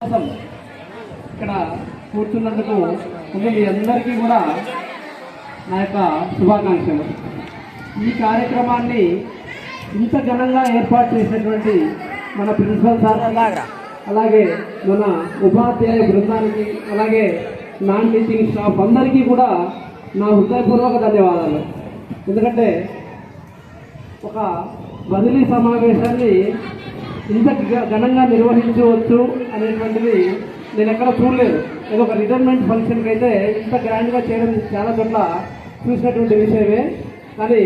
ఇక్కడ కూర్చున్నందుకు ముందు మీ అందరికీ కూడా నా యొక్క శుభాకాంక్షలు. ఈ కార్యక్రమాన్ని ఇంత ఘనంగా ఏర్పాటు చేసినటువంటి మన ప్రిన్సిపల్ సార్, అలాగే మన ఉపాధ్యాయ బృందానికి, అలాగే నాన్ టీచింగ్ స్టాఫ్ అందరికీ కూడా నా హృదయపూర్వక ధన్యవాదాలు. ఎందుకంటే ఒక బదిలీ సమావేశాన్ని ఇంత ఘనంగా నిర్వహించవచ్చు అనేటువంటిది నేను ఎక్కడ చూడలేదు. ఏదో ఒక రిటైర్మెంట్ ఫంక్షన్కి అయితే ఇంత గ్రాండ్గా చేయడం చాలా చోట్ల చూసినటువంటి విషయమే. కానీ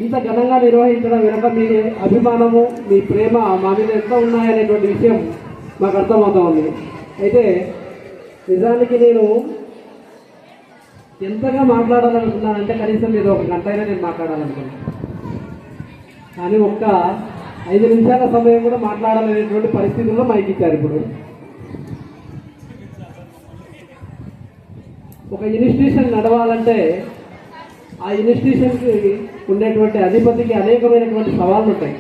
ఇంత ఘనంగా నిర్వహించడం వెనక మీ అభిమానము, మీ ప్రేమ మా మీద ఎంత ఉన్నాయనేటువంటి విషయం మాకు అర్థమవుతా ఉంది. అయితే నిజానికి నేను ఎంతగా మాట్లాడాలనుకున్నానంటే కనీసం మీరు ఒక గంట అయినా నేను మాట్లాడాలనుకున్నాను. కానీ ఒక్క 5 నిమిషాల సమయం కూడా మాట్లాడాలనేటువంటి పరిస్థితుల్లో మైక్ ఇచ్చారు. ఇప్పుడు ఒక ఇన్స్టిట్యూషన్ నడవాలంటే ఆ ఇన్స్టిట్యూషన్కి ఉండేటువంటి అధిపతికి అనేకమైనటువంటి సవాళ్ళు ఉంటాయి.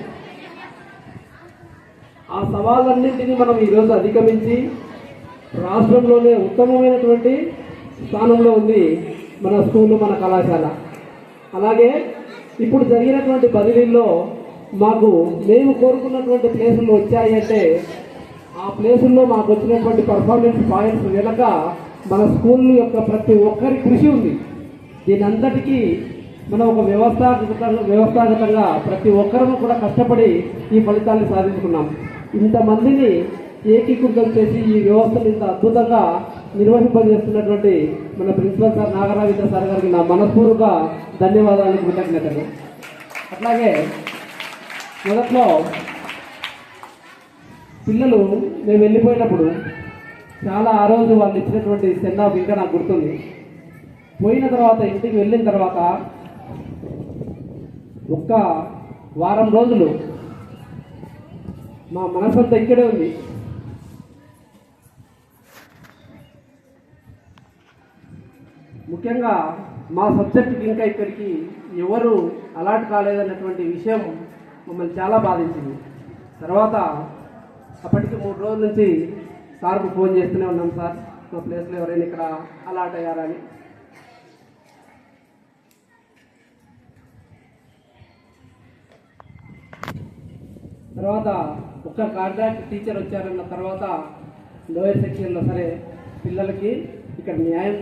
ఆ సవాళ్ళన్నింటినీ మనం ఈరోజు అధిగమించి రాష్ట్రంలోనే ఉత్తమమైనటువంటి స్థానంలో ఉంది మన స్కూలు, మన కళాశాల. అలాగే ఇప్పుడు జరిగినటువంటి బదిలీల్లో మాకు మేము కోరుకున్నటువంటి ప్లేసులు వచ్చాయి అంటే ఆ ప్లేసుల్లో మాకు వచ్చినటువంటి పర్ఫార్మెన్స్ పాయింట్స్ వెనక మన స్కూల్ యొక్క ప్రతి ఒక్కరి కృషి ఉంది. దీని అంతటికీ మనం ఒక వ్యవస్థాగతంగా ప్రతి ఒక్కరూ కూడా కష్టపడి ఈ ఫలితాన్ని సాధించుకున్నాం. ఇంతమందిని ఏకీకృతం చేసి ఈ వ్యవస్థను ఇంత అద్భుతంగా నిర్వహింపజేస్తున్నటువంటి మన ప్రిన్సిపల్ సార్ నాగరాజేంద్ర సార్ గారికి నా మనస్ఫూర్తిగా ధన్యవాదాలు, కృతజ్ఞతలు. అట్లాగే మొదట్లో పిల్లలు మేము వెళ్ళిపోయినప్పుడు చాలా ఆ రోజు వాళ్ళు ఇచ్చినటువంటి సెండ్ ఆఫ్ ఇంకా నాకు గుర్తుంది. పోయిన తర్వాత ఇంటికి వెళ్ళిన తర్వాత ఒక్క వారం రోజులు మా మనసంతా ఇక్కడే ఉంది. ముఖ్యంగా మా సబ్జెక్టుకి ఇంకా ఇక్కడికి ఎవరు అలాట్ కాలేదన్నటువంటి విషయం మమ్మల్ని చాలా బాధించింది. తర్వాత అప్పటికి 3 రోజుల నుంచి సార్కు ఫోన్ చేస్తూనే ఉన్నాం, సార్ మా ప్లేస్లో ఎవరైనా ఇక్కడ అలాట్ అయ్యారని. తర్వాత ఒక్క కాంట్రాక్ట్ టీచర్ వచ్చారన్న తర్వాత లోయర్ సెక్షన్లో సరే పిల్లలకి ఇక్కడ న్యాయం